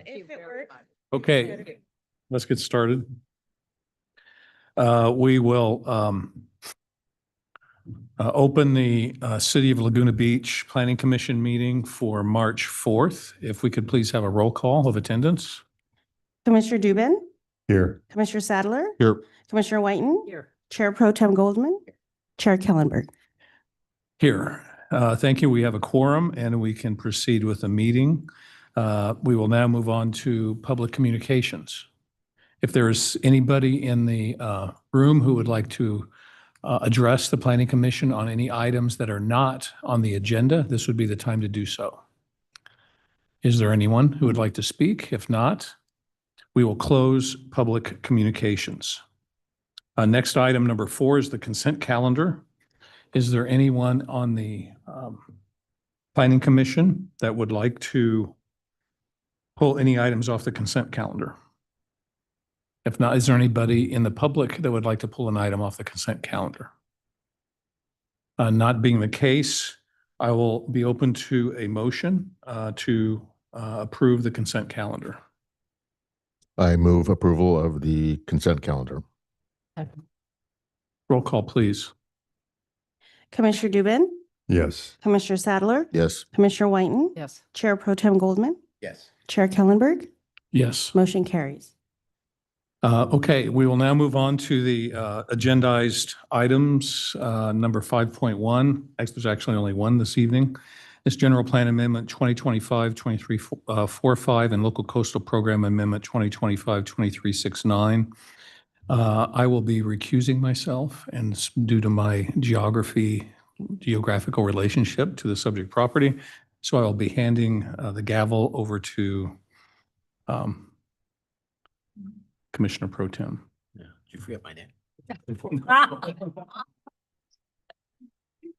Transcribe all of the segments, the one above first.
If it works. Okay, let's get started. We will open the City of Laguna Beach Planning Commission meeting for March 4th. If we could please have a roll call of attendance. Commissioner Dubin, Here. Commissioner Sadler, Here. Commissioner Whiten. Here. Chair Pro Tem Goldman, Chair Kellenberg. Here. Thank you. We have a quorum and we can proceed with the meeting. We will now move on to public communications. If there is anybody in the room who would like to address the Planning Commission on any items that are not on the agenda, this would be the time to do so. Is there anyone who would like to speak? If not, we will close public communications. Next item, number 4, is the consent calendar. Is there anyone on the Planning Commission that would like to pull any items off the consent calendar? If not, is there anybody in the public that would like to pull an item off the consent calendar? Not being the case, I will be open to a motion to approve the consent calendar. I move approval of the consent calendar. Roll call, please. Commissioner Dubin, Yes. Commissioner Sadler, Yes. Commissioner Whiten. Yes. Chair Pro Tem Goldman, Yes. Chair Kellenberg. Yes. Motion carries. Okay, we will now move on to the agendized items. Number 5.1, there's actually only one this evening. This General Plan Amendment 2025-2345 and Local Coastal Program Amendment 2025-2369. I will be recusing myself, and due to my geographical relationship to the subject property. So I will be handing the gavel over to Commissioner Pro Tem. Yeah, you forget my name.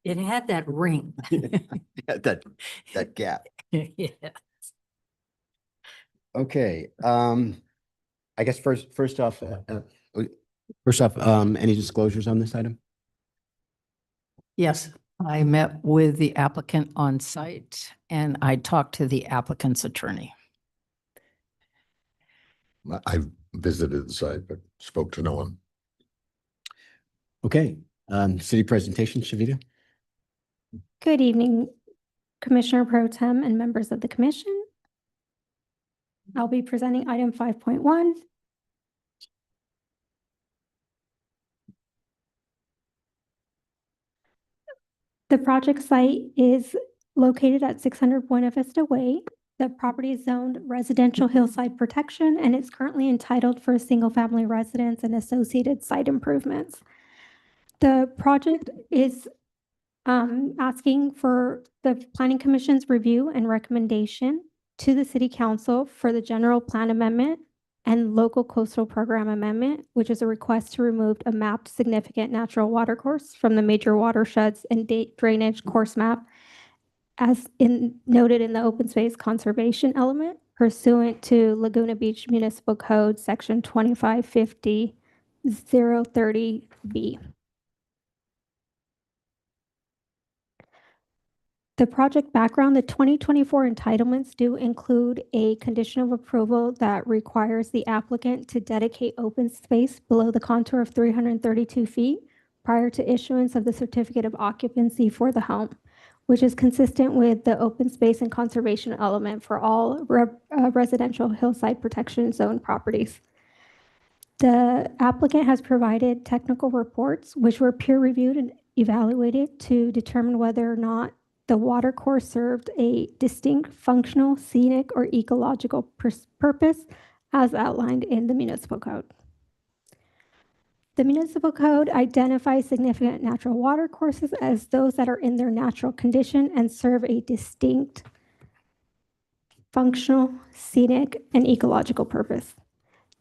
It had that ring. That gap. Yeah. Okay, I guess first off, any disclosures on this item? Yes, I met with the applicant on site and I talked to the applicant's attorney. I visited the site, but spoke to no one. Okay, city presentation, Shavita? Good evening, Commissioner Pro Tem and members of the commission. I'll be presenting item 5.1. The project site is located at 600 Buena Vista Way. The property is zoned residential hillside protection and it's currently entitled for single-family residence and associated site improvements. The project is asking for the Planning Commission's review and recommendation to the City Council for the General Plan Amendment and Local Coastal Program Amendment, which is a request to remove a mapped significant natural water course from the major watersheds and drainage course map as noted in the open space conservation element pursuant to Laguna Beach Municipal Code Section 2550-030B. The project background, the 2024 entitlements do include a condition of approval that requires the applicant to dedicate open space below the contour of 332 feet prior to issuance of the certificate of occupancy for the home, which is consistent with the open space and conservation element for all residential hillside protection zone properties. The applicant has provided technical reports, which were peer reviewed and evaluated to determine whether or not the water course served a distinct functional, scenic, or ecological purpose as outlined in the municipal code. The municipal code identifies significant natural water courses as those that are in their natural condition and serve a distinct functional, scenic, and ecological purpose.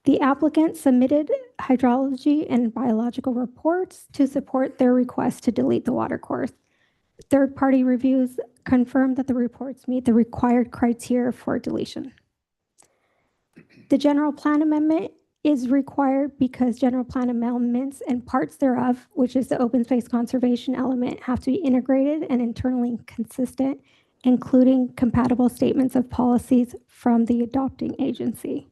The applicant submitted hydrology and biological reports to support their request to delete the water course. Third-party reviews confirm that the reports meet the required criteria for deletion. The general plan amendment is required because general plan amendments and parts thereof, which is the open space conservation element, have to be integrated and internally consistent including compatible statements of policies from the adopting agency.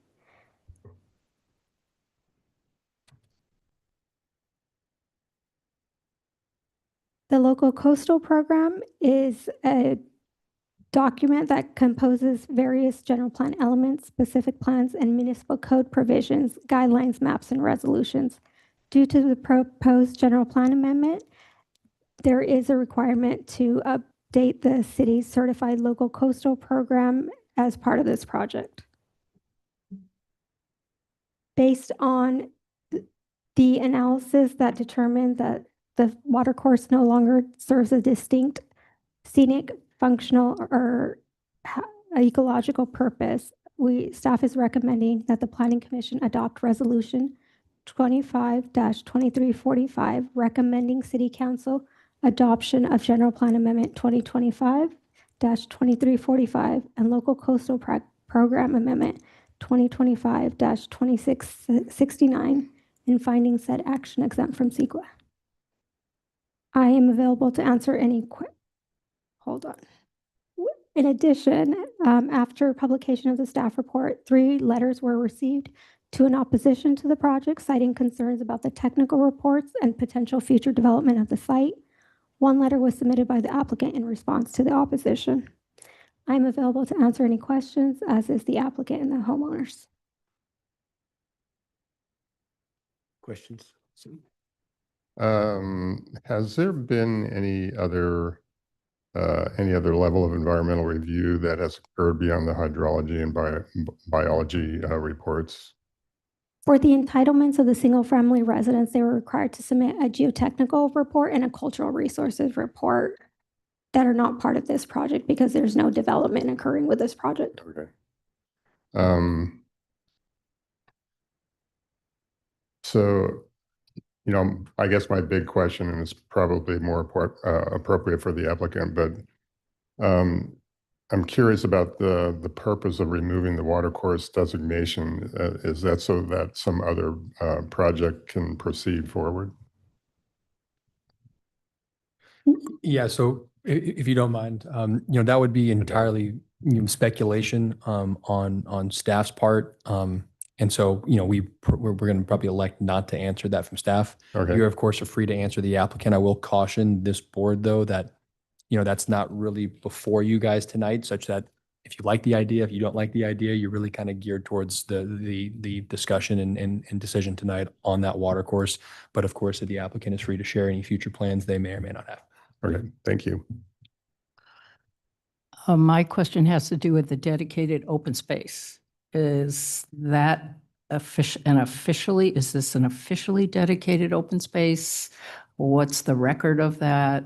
The local coastal program is a document that composes various general plan elements, specific plans, and municipal code provisions, guidelines, maps, and resolutions. Due to the proposed general plan amendment, there is a requirement to update the city's certified local coastal program as part of this project. Based on the analysis that determined that the watercourse no longer serves a distinct scenic, functional, or ecological purpose, staff is recommending that the Planning Commission adopt Resolution 25-2345, recommending City Council adoption of General Plan Amendment 2025-2345 and Local Coastal Program Amendment 2025-2669, and finding said action exempt from CEQA. I am available to answer any hold on. In addition, after publication of the staff report, 3 letters were received, 2 in opposition to the project, citing concerns about the technical reports and potential future development of the site. 1 letter was submitted by the applicant in response to the opposition. I'm available to answer any questions, as is the applicant and the homeowners. Questions? Has there been any other level of environmental review that has occurred beyond the hydrology and biology reports? For the entitlements of the single-family residents, they were required to submit a geotechnical report and a cultural resources report that are not part of this project because there's no development occurring with this project. Okay. So, I guess my big question, and it's probably more appropriate for the applicant, but I'm curious about the purpose of removing the watercourse designation. Is that so that some other project can proceed forward? Yeah, so if you don't mind, that would be entirely speculation on staff's part. And so, we're going to probably elect not to answer that from staff. Okay. You, of course, are free to answer the applicant. I will caution this board, though, that, that's not really before you guys tonight, such that if you like the idea, if you don't like the idea, you're really kind of geared towards the discussion and decision tonight on that water course. But of course, the applicant is free to share any future plans they may or may not have. Okay, thank you. My question has to do with the dedicated open space. Is that is this an officially dedicated open space? What's the record of that?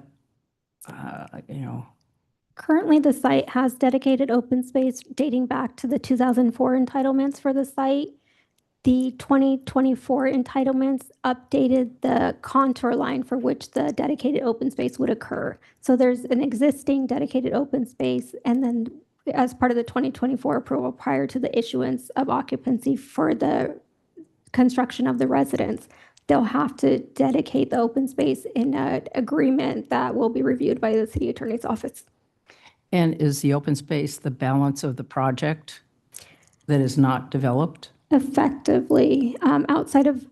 Currently, the site has dedicated open space dating back to the 2004 entitlements for the site. The 2024 entitlements updated the contour line for which the dedicated open space would occur. So there's an existing dedicated open space, and then as part of the 2024 approval prior to the issuance of occupancy for the construction of the residence, they'll have to dedicate the open space in an agreement that will be reviewed by the city attorney's office. And is the open space the balance of the project that is not developed? Effectively, outside of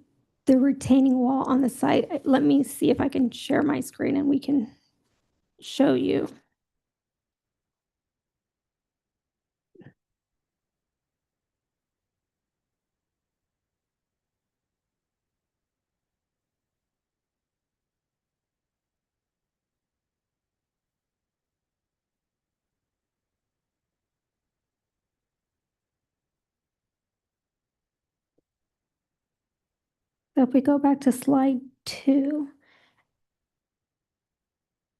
the retaining wall on the site, let me see if I can share my screen and we can show you. So if we go back to slide 2,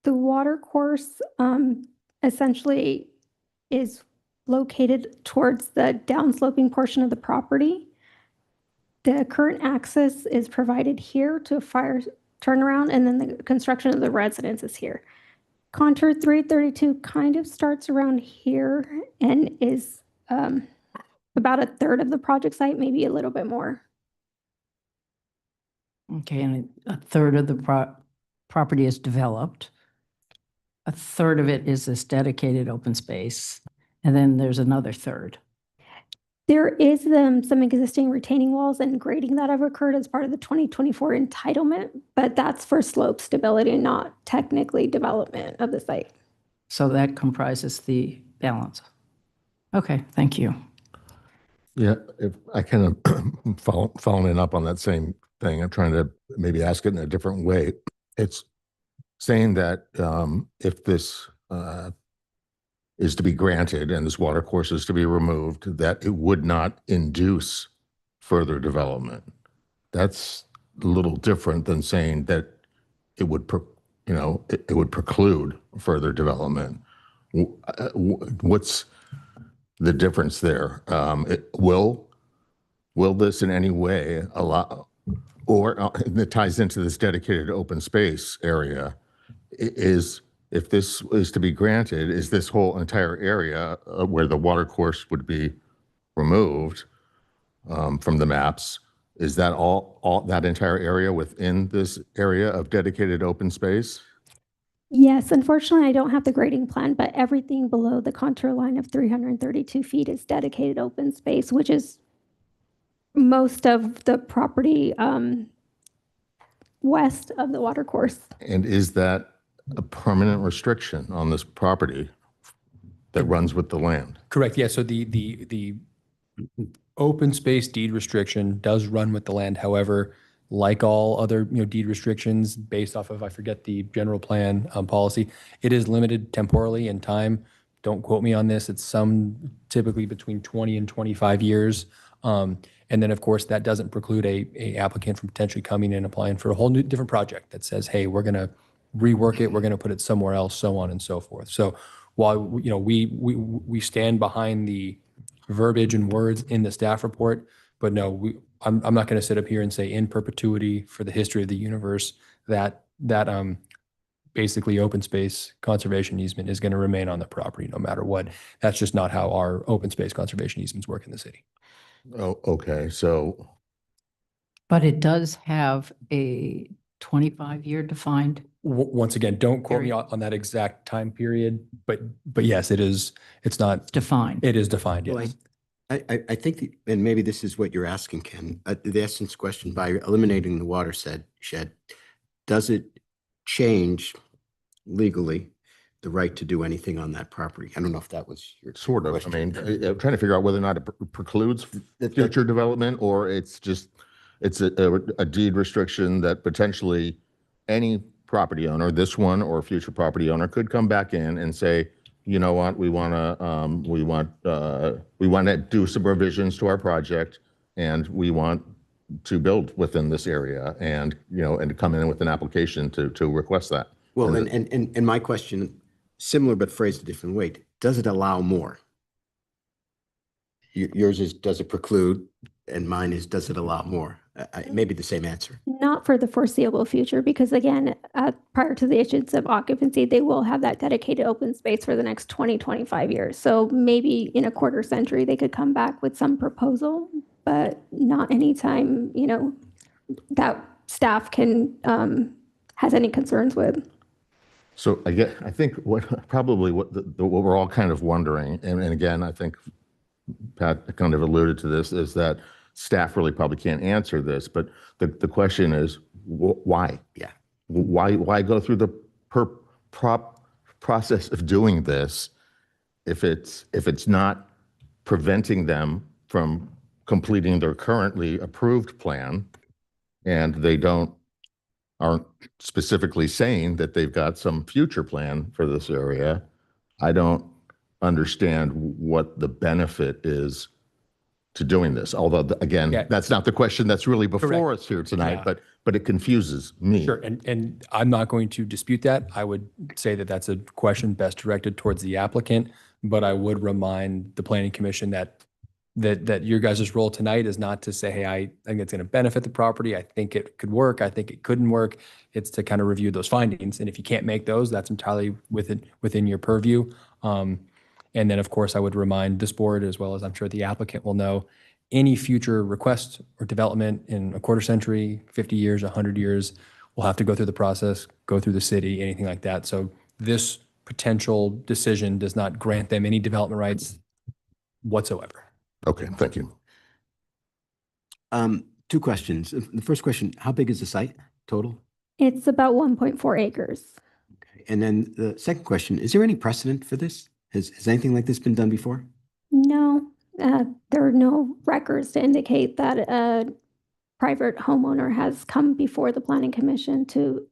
the water course essentially is located towards the downsloping portion of the property. The current access is provided here to a fire turnaround, and then the construction of the residence is here. Contour 332 kind of starts around here and is about 1/3 of the project site, maybe a little bit more. Okay, and 1/3 of the property is developed. a third of it is this dedicated open space, and then there's another third. There is some existing retaining walls and grading that have occurred as part of the 2024 entitlement, but that's for slope stability, not technically development of the site. So that comprises the balance. Okay, thank you. Yeah, if I kind of following up on that same thing, I'm trying to maybe ask it in a different way. It's saying that if this is to be granted and this water course is to be removed, that it would not induce further development. That's a little different than saying that it would, it would preclude further development. What's the difference there? Will this in any way allow, or that ties into this dedicated open space area, if this is to be granted, is this whole entire area where the water course would be removed from the maps, is that all that entire area within this area of dedicated open space? Yes, unfortunately, I don't have the grading plan, but everything below the contour line of 332 feet is dedicated open space, which is most of the property west of the water course. And is that a permanent restriction on this property that runs with the land? Correct. Yeah. So the open space deed restriction does run with the land. However, like all other deed restrictions based off of, I forget the general plan policy, it is limited temporally in time. Don't quote me on this. It's typically between 20 and 25 years. And then of course that doesn't preclude a applicant from potentially coming in and applying for a whole new different project that says, hey, we're going to rework it, we're going to put it somewhere else, so on and so forth. So while we stand behind the verbiage and words in the staff report, but no, I'm not going to sit up here and say in perpetuity for the history of the universe that basically open space conservation easement is going to remain on the property no matter what. That's just not how our open space conservation easements work in the city. Oh, okay. So, But it does have a 25-year defined. Once again, don't quote me on that exact time period, but yes, it is. It's not Defined. It is defined. Well, Yes. I think, and maybe this is what you're asking, Ken, the essence question, by eliminating the water shed, does it change legally the right to do anything on that property? I don't know if that was your sort of, I question. mean, I'm trying to figure out whether or not it precludes future development, or it's a deed restriction that potentially any property owner, this one or a future property owner, could come back in and say, you know what, we want to do some revisions to our project, and we want to build within this area, and and come in with an application to request that. Well, and my question, similar but phrased a different way, does it allow more? Yours is, does it preclude? And mine is, does it allow more? Maybe the same answer. Not for the foreseeable future, because again, prior to the issuance of occupancy, they will have that dedicated open space for the next 20, 25 years. So maybe in a quarter century, they could come back with some proposal, but not anytime, that staff can, has any concerns with. So I think what we're all kind of wondering, and again, I think Pat kind of alluded to this, is that staff really probably can't answer this, but the question is, why? Yeah. Why go through the process of doing this if it's not preventing them from completing their currently approved plan, and they aren't specifically saying that they've got some future plan for this area? I don't understand what the benefit is to doing this. Although, again, Yeah. that's not the question that's really before Correct. us here tonight, Yeah. but it confuses me. Sure. And I'm not going to dispute that. I would say that that's a question best directed towards the applicant, but I would remind the planning commission that your guys' role tonight is not to say, hey, I think it's going to benefit the property. I think it could work. I think it couldn't work. It's to kind of review those findings. And if you can't make those, that's entirely within your purview. And then, of course, I would remind this board, as well as I'm sure the applicant will know, any future request or development in a quarter century, 50 years, 100 years, will have to go through the process, go through the city, anything like that. So this potential decision does not grant them any development rights whatsoever. Okay, thank you. Two questions. The first question, how big is the site total? It's about 1.4 acres. Okay. And then the second question, is there any precedent for this? Has anything like this been done before? No, there are no records to indicate that a private homeowner has come before the planning commission to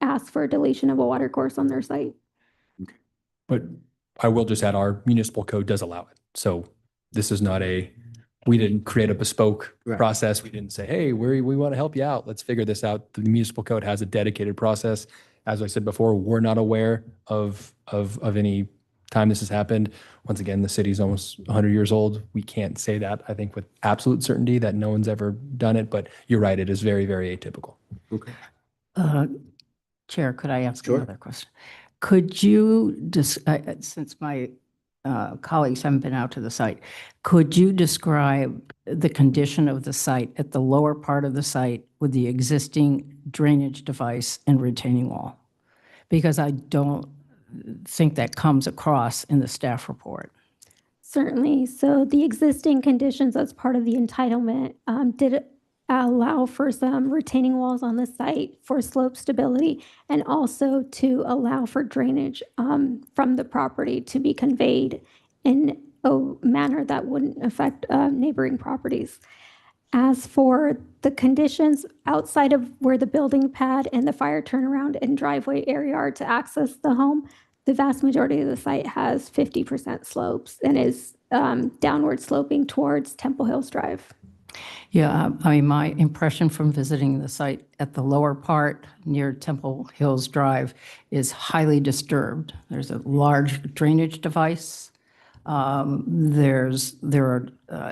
ask for a deletion of a water course on their site. But I will just add, our municipal code does allow it. So this is not we didn't create a bespoke Right. process. We didn't say, hey, we want to help you out. Let's figure this out. The municipal code has a dedicated process. As I said before, we're not aware of any time this has happened. Once again, the city's almost 100 years old. We can't say that, I think, with absolute certainty that no one's ever done it. But you're right, it is very, very atypical. Okay. Chair, could I ask Sure. another question? Could you, since my colleagues haven't been out to the site, could you describe the condition of the site at the lower part of the site with the existing drainage device and retaining wall? Because I don't think that comes across in the staff report. Certainly. So the existing conditions as part of the entitlement did allow for some retaining walls on the site for slope stability and also to allow for drainage from the property to be conveyed in a manner that wouldn't affect neighboring properties. As for the conditions outside of where the building pad and the fire turnaround and driveway area are to access the home, the vast majority of the site has 50% slopes and is downward sloping towards Temple Hills Drive. Yeah, I mean, my impression from visiting the site at the lower part near Temple Hills Drive is highly disturbed. There's a large drainage device. There are,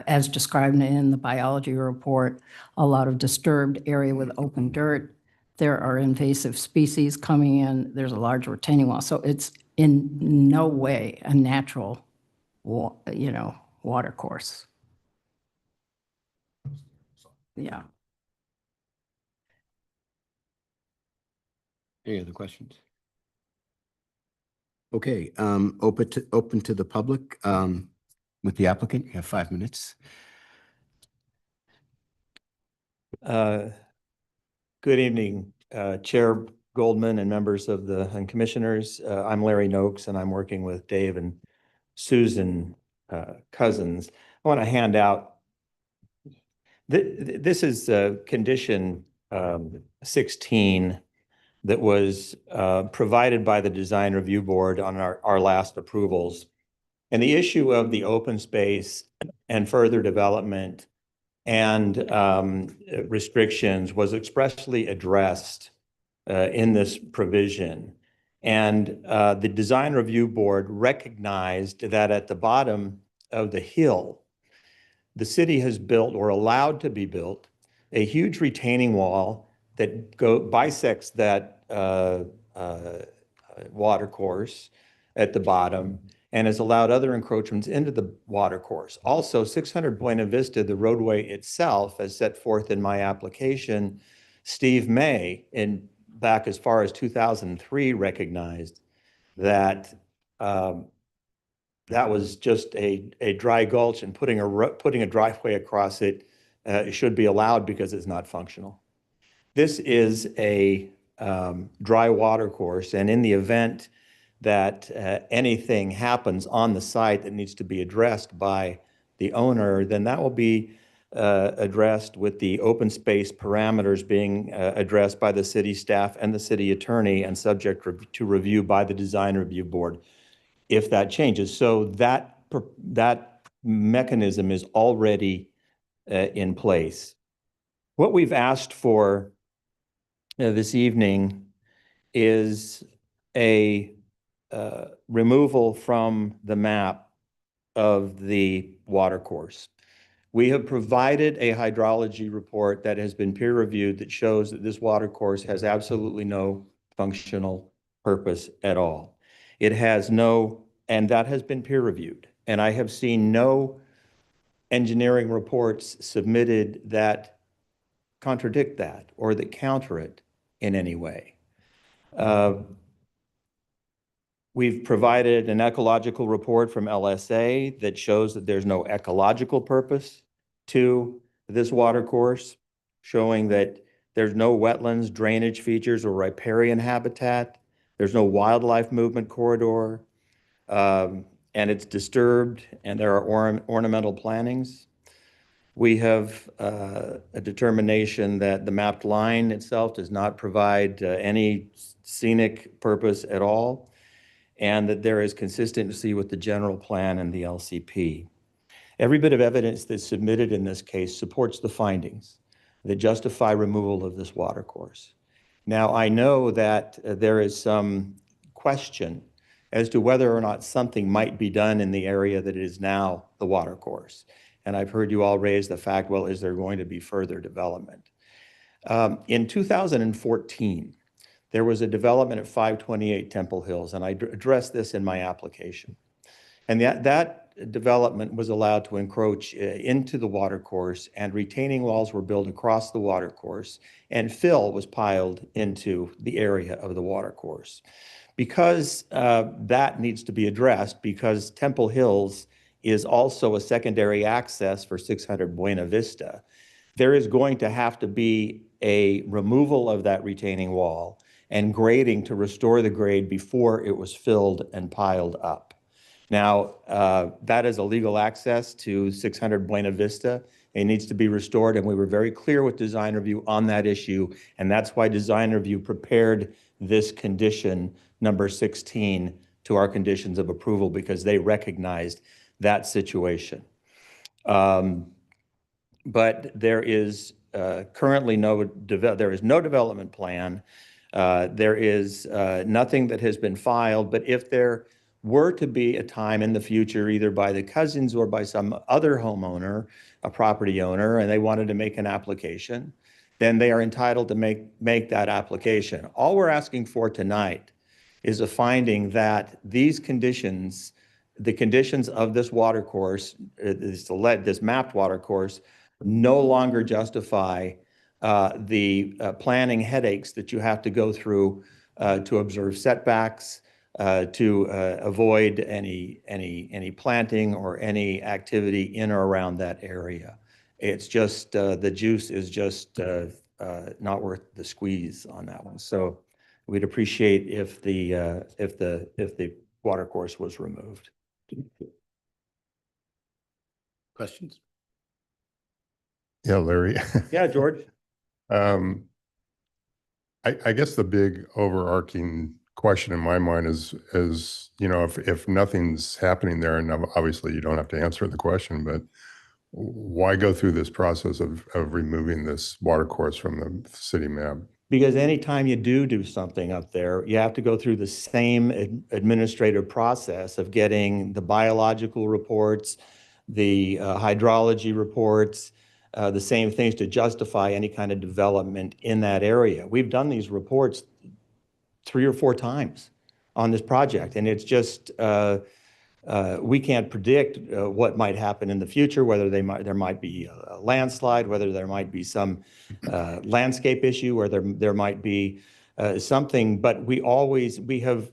as described in the biology report, a lot of disturbed area with open dirt. There are invasive species coming in. There's a large retaining wall. So it's in no way a natural, water course. Yeah. Any other questions? Okay, open to the public with the applicant. You have 5 minutes. Good evening, Chair Goldman and members of and commissioners. I'm Larry Noakes, and I'm working with Dave and Susan Cousins. I want to hand out, this is condition 16 that was provided by the Design Review Board on our last approvals. And the issue of the open space and further development and restrictions was expressly addressed in this provision. And the Design Review Board recognized that at the bottom of the hill, the city has built or allowed to be built a huge retaining wall that bisects that water course at the bottom and has allowed other encroachments into the water course. Also, 600 Buena Vista, the roadway itself, as set forth in my application, Steve May, back as far as 2003, recognized that that was just a dry gulch, and putting a driveway across it should be allowed because it's not functional. This is a dry water course, and in the event that anything happens on the site that needs to be addressed by the owner, then that will be addressed with the open space parameters being addressed by the city staff and the city attorney and subject to review by the Design Review Board if that changes. So that mechanism is already in place. What we've asked for this evening is a removal from the map of the water course. We have provided a hydrology report that has been peer reviewed that shows that this water course has absolutely no functional purpose at all. It has no, and that has been peer reviewed. And I have seen no engineering reports submitted that contradict that or that counter it in any way. We've provided an ecological report from LSA that shows that there's no ecological purpose to this watercourse, showing that there's no wetlands, drainage features, or riparian habitat. There's no wildlife movement corridor, and it's disturbed, and there are ornamental plantings. We have a determination that the mapped line itself does not provide any scenic purpose at all, and that there is consistency with the general plan and the LCP. Every bit of evidence that's submitted in this case supports the findings that justify removal of this watercourse. Now, I know that there is some question as to whether or not something might be done in the area that is now the watercourse. And I've heard you all raise the fact, well, is there going to be further development? In 2014, there was a development at 528 Temple Hills, and I addressed this in my application. And that development was allowed to encroach into the watercourse, and retaining walls were built across the watercourse, and fill was piled into the area of the watercourse. Because that needs to be addressed, because Temple Hills is also a secondary access for 600 Buena Vista, there is going to have to be a removal of that retaining wall and grading to restore the grade before it was filled and piled up. Now, that is a legal access to 600 Buena Vista. It needs to be restored, and we were very clear with design review on that issue, and that's why design review prepared this condition number 16 to our conditions of approval, because they recognized that situation. But there is currently no development plan. There is nothing that has been filed, but if there were to be a time in the future, either by the Cousins or by some other homeowner, a property owner, and they wanted to make an application, then they are entitled to make that application. All we're asking for tonight is a finding that these conditions, the conditions of this watercourse, this mapped watercourse, no longer justify the planning headaches that you have to go through to observe setbacks, to avoid any planting or any activity in or around that area. It's just the juice is just not worth the squeeze on that one. So we'd appreciate if the watercourse was removed. Questions? Yeah, Larry. Yeah, George. I guess the big overarching question in my mind is, you know, if nothing's happening there, and obviously you don't have to answer the question, but why go through this process of removing this watercourse from the city map? Because anytime you do something up there, you have to go through the same administrative process of getting the biological reports, the hydrology reports, the same things to justify any kind of development in that area. We've done these reports 3 or 4 times on this project, and it's just, we can't predict what might happen in the future, whether there might be a landslide, whether there might be some landscape issue, or there might be something. But we have,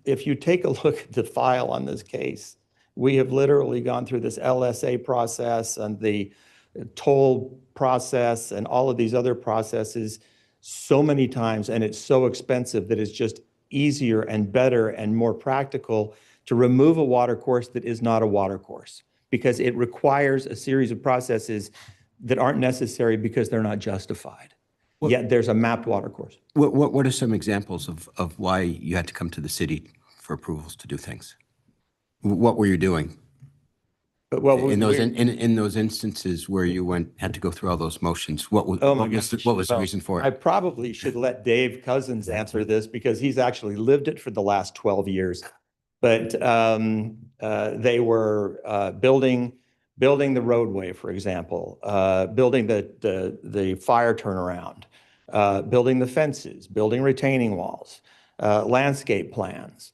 if you take a look at the file on this case, we have literally gone through this LSA process and the toll process and all of these other processes so many times, and it's so expensive that it's just easier and better and more practical to remove a watercourse that is not a watercourse, because it requires a series of processes that aren't necessary because they're not justified. Yet there's a mapped watercourse. What are some examples of why you had to come to the city for approvals to do things? What were you doing? Well, In those instances where you had to go through all those motions, what was the reason for I it? probably should let Dave Cousins answer this, because he's actually lived it for the last 12 years. But they were building the roadway, for example, building the fire turnaround, building the fences, building retaining walls, landscape plans.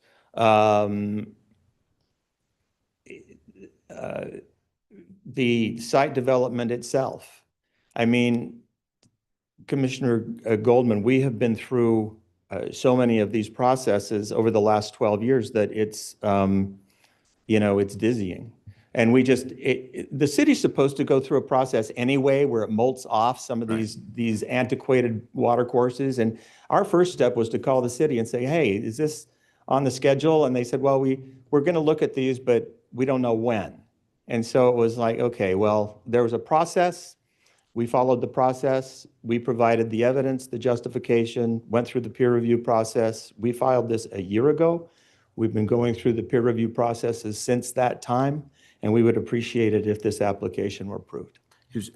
The site development itself. I mean, Commissioner Goldman, we have been through so many of these processes over the last 12 years that it's, it's dizzying. And we just, the city's supposed to go through a process anyway where it molts off some of these antiquated water courses. And our first step was to call the city and say, hey, is this on the schedule? And they said, well, we're going to look at these, but we don't know when. And so it was like, okay, well, there was a process. We followed the process. We provided the evidence, the justification, went through the peer review process. We filed this a year ago. We've been going through the peer review processes since that time, and we would appreciate it if this application were approved.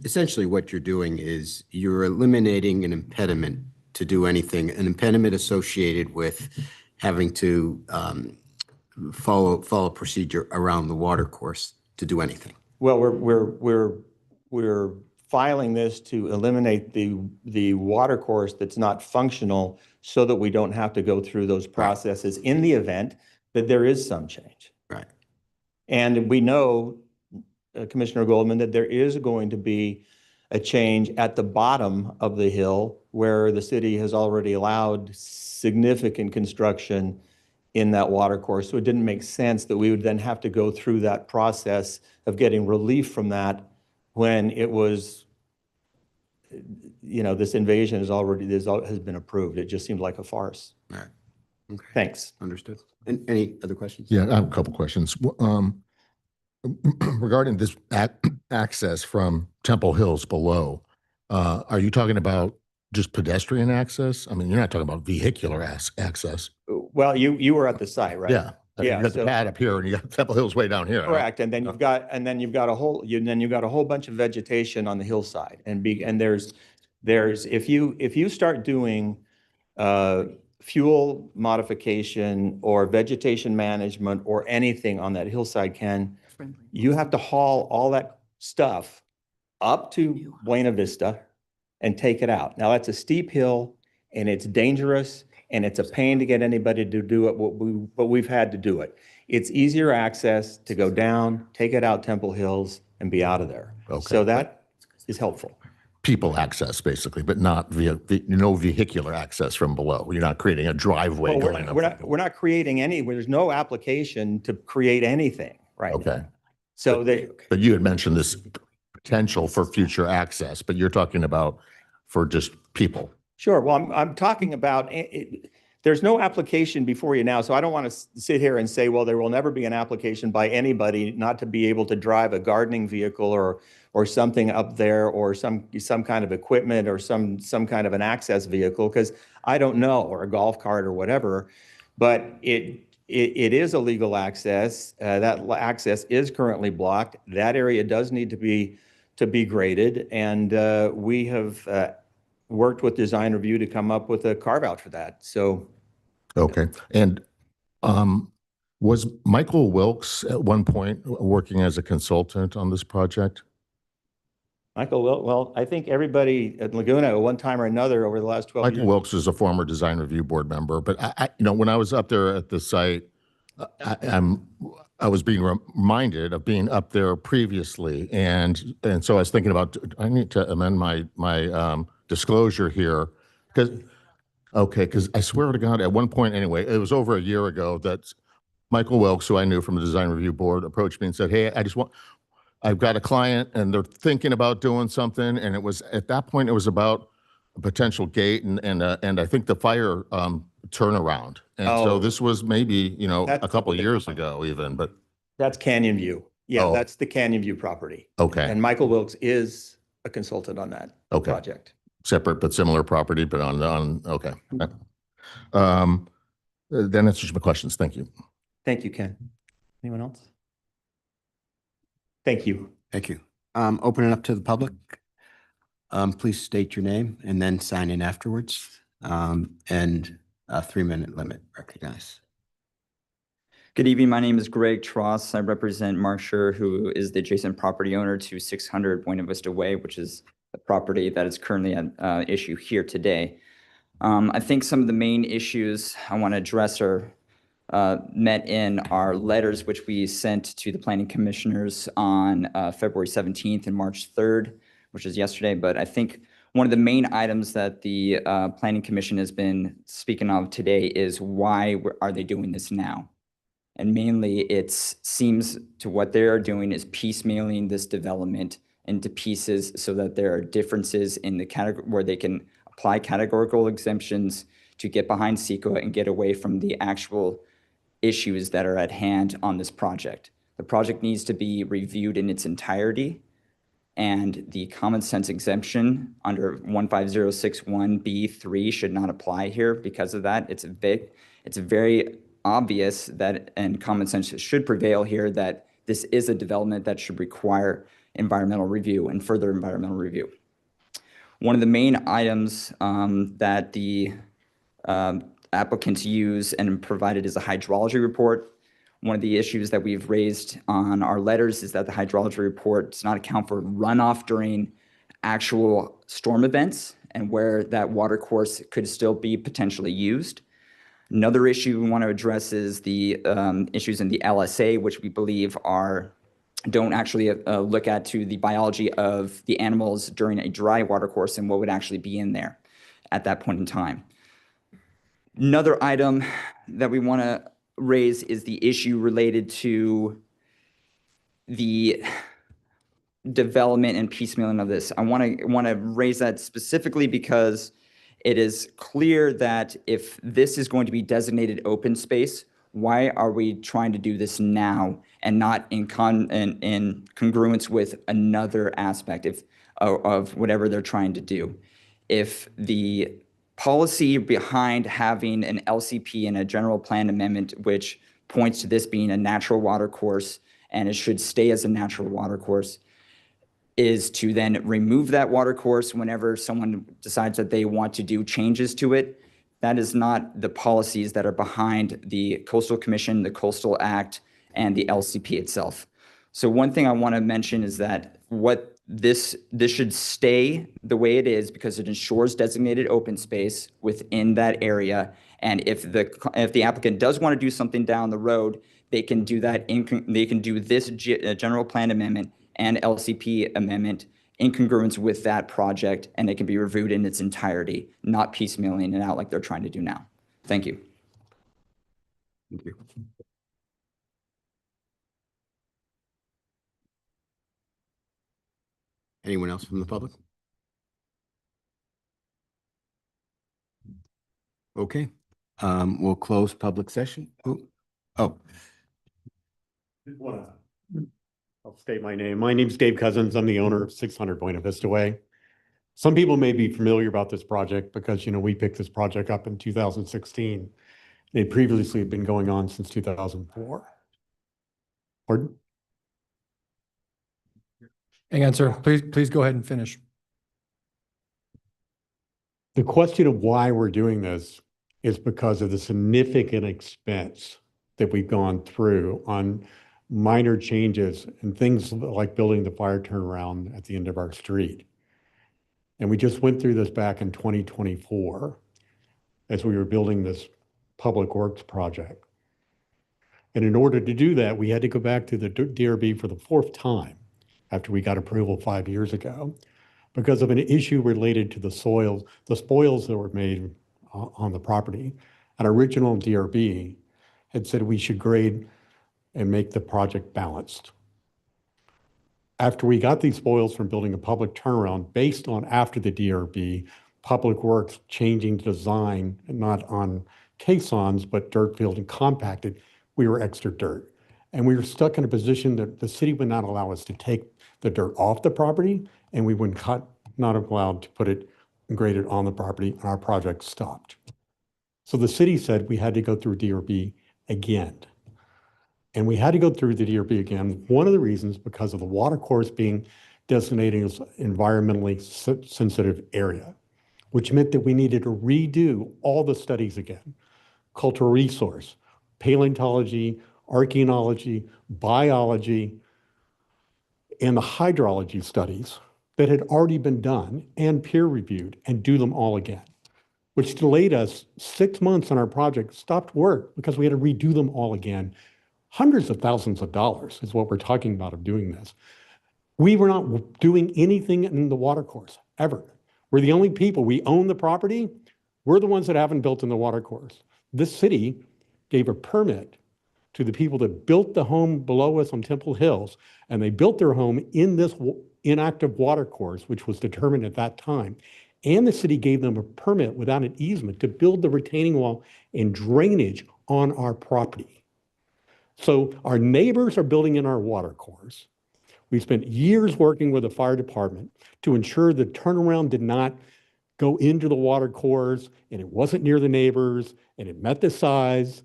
Essentially, what you're doing is you're eliminating an impediment to do anything, an impediment associated with having to follow procedure around the water course to do anything. Well, we're filing this to eliminate the water course that's not functional so that we don't have to go through those processes in the event that there is some change. Right. And we know, Commissioner Goldman, that there is going to be a change at the bottom of the hill where the city has already allowed significant construction in that water course. So it didn't make sense that we would then have to go through that process of getting relief from that when it was, this invasion has been approved. It just seemed like a farce. All right. Okay. Thanks. Understood. And any other questions? Yeah, I have a couple questions. Regarding this access from Temple Hills below, are you talking about just pedestrian access? I mean, you're not talking about vehicular access. Well, you were at the site, right? Yeah. I mean, Yeah, you got so- the pad up here and you got Temple Hills way down here. right? Correct, and then you've got a whole bunch of vegetation on the hillside, and there's if you start doing fuel modification or vegetation management or anything on that hillside, Ken, you have to haul all that stuff up to Buena Vista and take it out. Now, that's a steep hill and it's dangerous and it's a pain to get anybody to do it, but we've had to do it. It's easier access to go down, take it out Temple Hills and be out of there. Okay. So that is helpful. People access basically, but not no vehicular access from below. You're not creating a driveway Well, going up. we're not creating there's no application to create anything right now. Okay. So But you had mentioned this potential for future access, but you're talking about for just people. sure, well, I'm talking about, there's no application before you now, so I don't want to sit here and say, well, there will never be an application by anybody not to be able to drive a gardening vehicle or something up there, or some kind of equipment or some kind of an access vehicle, because I don't know, or a golf cart or whatever, but it is a legal access. That access is currently blocked. That area does need to be graded, and we have worked with Design Review to come up with a carve-out for that. So, Okay. And was Michael Wilkes at one point working as a consultant on this project? Michael, well, I think everybody at Laguna at one time or another over the last 12 Michael years. Wilkes is a former design review board member, but I when I was up there at the site, I was being reminded of being up there previously, and so I was thinking about, I need to amend my disclosure here, because I swear to God, at one point anyway, it was over a year ago, that Michael Wilkes, who I knew from the design review board, approached me and said, "Hey, I've got a client and they're thinking about doing something." And it was, at that point, it was about a potential gate and I think the fire turnaround. And so Oh. this was maybe, a That's- couple of years ago even, but That's Canyon View. Yeah, Oh. that's the Canyon View property. okay, And Michael Wilkes is a consultant on that okay. project. Separate but similar property, but okay. Then answers my questions. Thank you. Thank you, Ken. Anyone else? Thank you. Thank you. Open it up to the public. Please state your name and then sign in afterwards. And a 3-minute limit recognized. Good evening. My name is Greg Tross. I represent Mark Scher, who is the adjacent property owner to 600 Buena Vista Way, which is the property that is currently at issue here today. I think some of the main issues I want to address are met in our letters, which we sent to the planning commissioners on February 17th and March 3rd, which is yesterday. But I think One of the main items that the Planning Commission has been speaking of today is why are they doing this now? And mainly it seems to what they are doing is piecemealing this development into pieces so that there are differences in the category where they can apply categorical exemptions to get behind CEQA and get away from the actual issues that are at hand on this project. The project needs to be reviewed in its entirety, and the common sense exemption under 15061B3 should not apply here because of that. It's very obvious that, and common sense should prevail here, that this is a development that should require environmental review and further environmental review. One of the main items that the applicants use and provided is a hydrology report. One of the issues that we've raised on our letters is that the hydrology report does not account for runoff during actual storm events and where that water course could still be potentially used. Another issue we want to address is the issues in the LSA, which we believe don't actually look at to the biology of the animals during a dry water course and what would actually be in there at that point in time. Another item that we want to raise is the issue related to the development and piecemealing of this. I want to raise that specifically because it is clear that if this is going to be designated open space, why are we trying to do this now and not in congruence with another aspect of whatever they're trying to do? If the policy behind having an LCP and a general plan amendment, which points to this being a natural water course and it should stay as a natural water course, is to then remove that water course whenever someone decides that they want to do changes to it. That is not the policies that are behind the Coastal Commission, the Coastal Act, and the LCP itself. So one thing I want to mention is that this should stay the way it is because it ensures designated open space within that area. And if the applicant does want to do something down the road, they can do that. They can do this general plan amendment and LCP amendment in congruence with that project, and it can be reviewed in its entirety, not piecemealing it out like they're trying to do now. Thank you. Thank you. Anyone else from the public? Okay, we'll close public session. Oh. I'll state my name. My name's Dave Cousins. I'm the owner of 600 Buena Vista Way. Some people may be familiar about this project because, we picked this project up in 2016. It previously had been going on since 2004. Pardon? Hang on, sir. Please go ahead and finish. The question of why we're doing this is because of the significant expense that we've gone through on minor changes and things like building the fire turnaround at the end of our street. And we just went through this back in 2024 as we were building this public works project. And in order to do that, we had to go back to the DRB for the fourth time after we got approval 5 years ago because of an issue related to the spoils that were made on the property. An original DRB had said we should grade and make the project balanced. After we got these spoils from building a public turnaround based on after the DRB, Public Works changing design, not on caissons, but dirt filled and compacted, we were extra dirt. And we were stuck in a position that the city would not allow us to take the dirt off the property, and we would not allowed to put it graded on the property, and our project stopped. So the city said we had to go through DRB again. And we had to go through the DRB again. One of the reasons because of the water course being designated as environmentally sensitive area, which meant that we needed to redo all the studies again. Cultural resource, paleontology, archaeology, biology, and the hydrology studies that had already been done and peer reviewed, and do them all again, which delayed us 6 months on our project, stopped work because we had to redo them all again. Hundreds of thousands of dollars is what we're talking about of doing this. We were not doing anything in the water course ever. We're the only people, we own the property. We're the ones that haven't built in the water course. This city gave a permit to the people that built the home below us on Temple Hills, and they built their home in this inactive water course, which was determined at that time. And the city gave them a permit without an easement to build the retaining wall and drainage on our property. So our neighbors are building in our water course. We spent years working with the fire department to ensure the turnaround did not go into the water course, and it wasn't near the neighbors, and it met the size.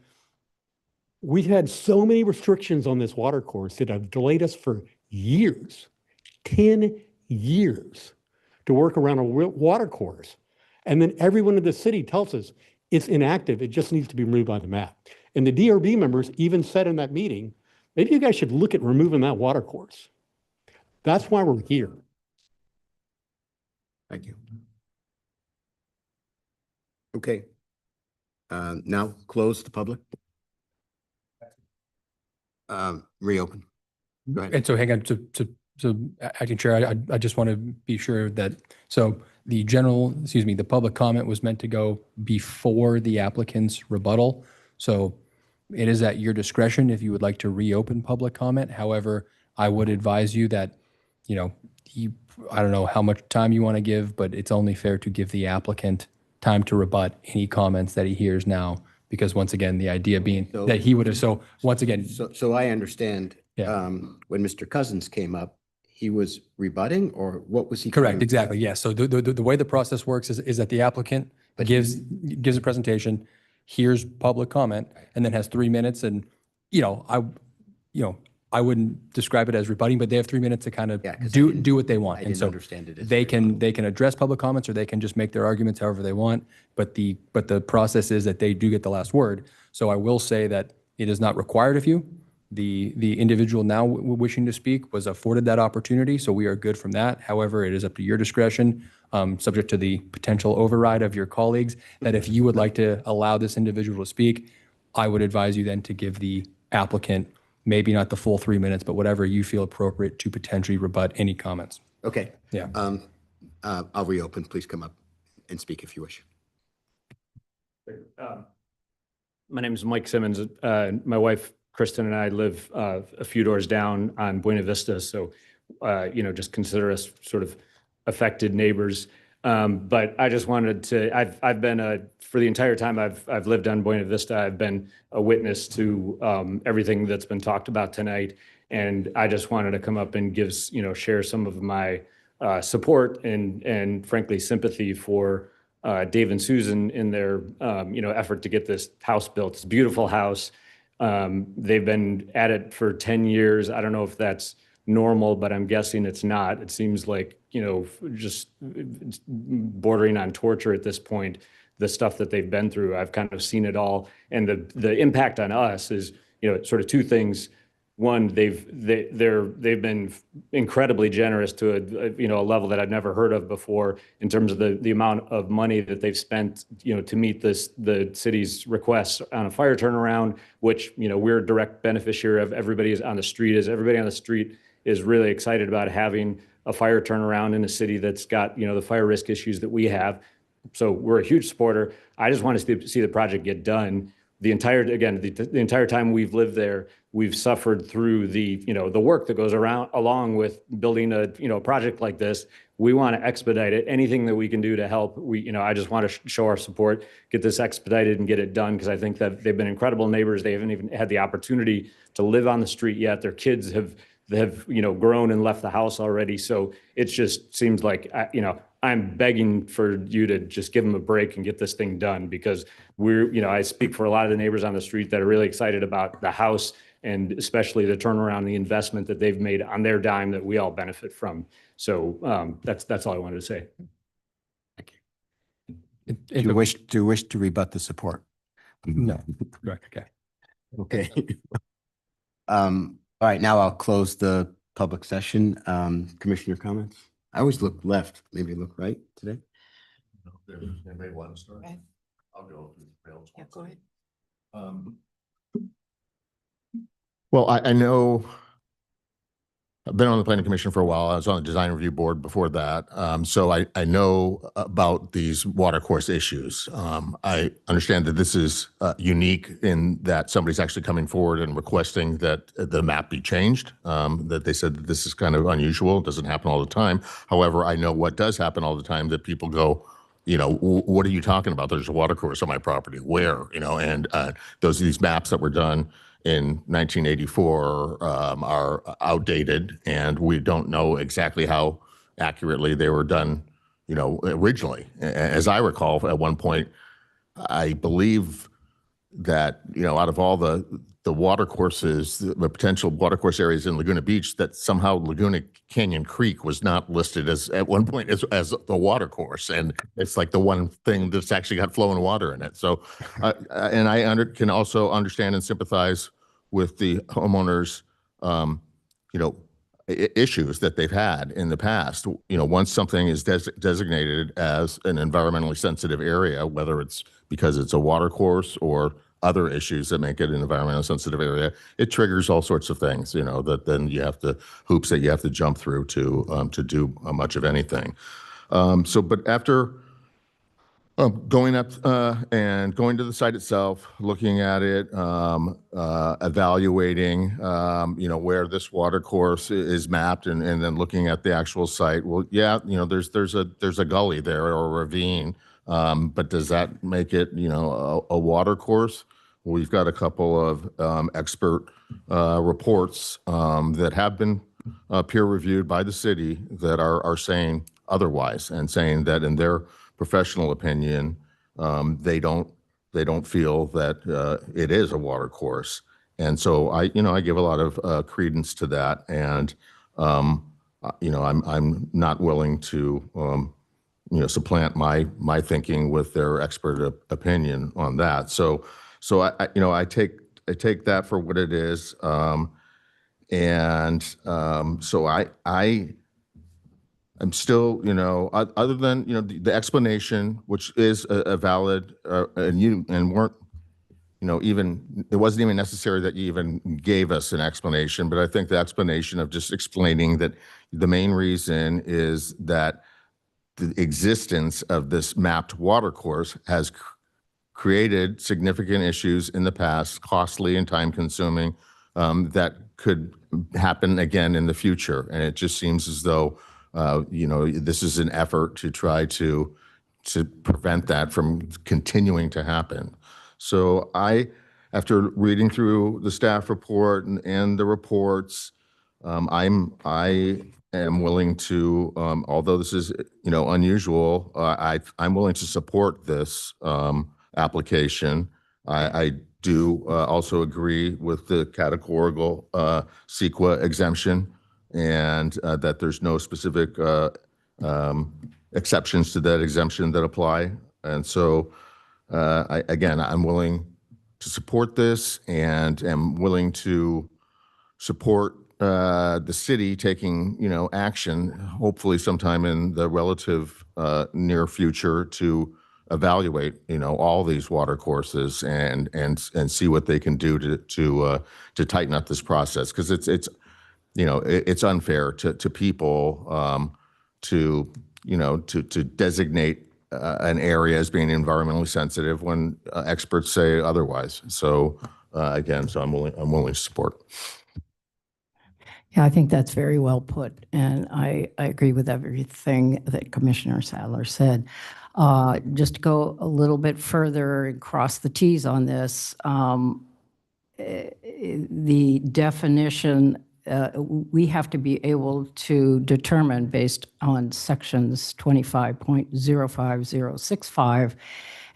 We've had so many restrictions on this water course that have delayed us for years, 10 years, to work around a water course. And then everyone in the city tells us it's inactive, it just needs to be removed by the map. And the DRB members even said in that meeting, maybe you guys should look at removing that water course. That's why we're here. Thank you. Okay. Now close the public. Reopen. Go ahead. And so hang on, so Acting Chair, I just want to be sure that, so the public comment was meant to go before the applicant's rebuttal. So it is at your discretion if you would like to reopen public comment. However, I would advise you that, I don't know how much time you want to give, but it's only fair to give the applicant time to rebut any comments that he hears now. Because once again, the idea being that he would have, so once again. So I understand, Yeah. when Mr. Cousins came up, he was rebutting, or what was he? Correct, coming- exactly, yes. So the way the process works is that the applicant gives a presentation, hears public comment, and then has 3 minutes. And, I wouldn't describe it as rebutting, but they have 3 minutes to kind of Yeah, 'cause I do didn't- what they want. I And didn't so understand it as they rebutting. can address public comments, or they can just make their arguments however they want. But the process is that they do get the last word. So I will say that it is not required of you. The individual now wishing to speak was afforded that opportunity, so we are good from that. However, it is up to your discretion, subject to the potential override of your colleagues, that if you would like to allow this individual to speak, I would advise you then to give the applicant maybe not the full 3 minutes, but whatever you feel appropriate to potentially rebut any comments. Okay. Yeah. I'll reopen. Please come up and speak if you wish. My name is Mike Simmons. My wife, Kristen, and I live a few doors down on Buena Vista. So, just consider us sort of affected neighbors. But I just wanted to, I've been for the entire time I've lived on Buena Vista, I've been a witness to everything that's been talked about tonight. And I just wanted to come up and share some of my support and frankly sympathy for Dave and Susan in their effort to get this house built. It's a beautiful house. They've been at it for 10 years. I don't know if that's normal, but I'm guessing it's not. It seems like, just bordering on torture at this point, the stuff that they've been through. I've kind of seen it all. And the impact on us is, sort of two things. One, they've been incredibly generous to a level that I've never heard of before in terms of the amount of money that they've spent, to meet the city's requests on a fire turnaround, which, we're a direct beneficiary of. Everybody on the street is really excited about having a fire turnaround in a city that's got, the fire risk issues that we have. So we're a huge supporter. I just want to see the project get done. The entire time we've lived there, we've suffered through the work that goes along with building a project like this. We want to expedite it. Anything that we can do to help, I just want to show our support, get this expedited and get it done, because I think that they've been incredible neighbors. They haven't even had the opportunity to live on the street yet. Their kids have grown and left the house already. So it just seems like, I'm begging for you to just give them a break and get this thing done, because I speak for a lot of the neighbors on the street that are really excited about the house, and especially the turnaround, the investment that they've made on their dime that we all benefit from. So that's all I wanted to say. Thank you. Do you wish to rebut the support? No, correct, okay. Okay. All right, now I'll close the public session. Commissioner comments? I always look left, maybe look right today. Anybody want to start? I'll go. Yeah, go ahead. Well, I know I've been on the planning commission for a while. I was on the design review board before that. So I know about these water course issues. I understand that this is unique in that somebody's actually coming forward and requesting that the map be changed. That they said that this is kind of unusual. It doesn't happen all the time. However, I know what does happen all the time, that people go, you know, what are you talking about? There's a water course on my property. Where? You know, and these maps that were done in 1984 are outdated, and we don't know exactly how accurately they were done, you know, originally. As I recall, at one point, I believe that, you know, out of all the water courses, the potential water course areas in Laguna Beach, that somehow Laguna Canyon Creek was not listed as at one point as the water course, and it's like the one thing that's actually got flowing water in it. So, and I can also understand and sympathize with the homeowners, you know, issues that they've had in the past. You know, once something is designated as an environmentally sensitive area, whether it's because it's a water course or other issues that make it an environmentally sensitive area, it triggers all sorts of things, you know, that then you have to hoops that you have to jump through to do much of anything. But after going up and going to the site itself, looking at it, evaluating, you know, where this water course is mapped, and then looking at the actual site. Well, yeah, you know, there's a gully there or a ravine, but does that make it, you know, a water course? We've got a couple of expert reports that have been peer reviewed by the city that are saying otherwise, and saying that in their professional opinion, they don't feel that it is a water course. And so I give a lot of credence to that, and you know, I'm not willing to supplant my thinking with their expert opinion on that. So I take that for what it is, and so I'm still, you know, other than, you know, the explanation, which is a valid, and weren't, you know, even, it wasn't even necessary that you even gave us an explanation, but I think the explanation of just explaining that the main reason is that the existence of this mapped water course has created significant issues in the past, costly and time consuming, that could happen again in the future. And it just seems as though you know, this is an effort to try to prevent that from continuing to happen. So after reading through the staff report and the reports, I am willing to, although this is, you know, unusual, I'm willing to support this application. I do also agree with the categorical CEQA exemption, and that there's no specific exceptions to that exemption that apply. And so, again, I'm willing to support this, and am willing to support the city taking, you know, action, hopefully sometime in the relative near future, to evaluate, you know, all these water courses and see what they can do to tighten up this process, because it's you know, it's unfair to people to designate an area as being environmentally sensitive when experts say otherwise. So again, so I'm willing to support. Yeah, I think that's very well put, and I agree with everything that Commissioner Sadler said. Just to go a little bit further and cross the T's on this, the definition, we have to be able to determine based on sections 25.05065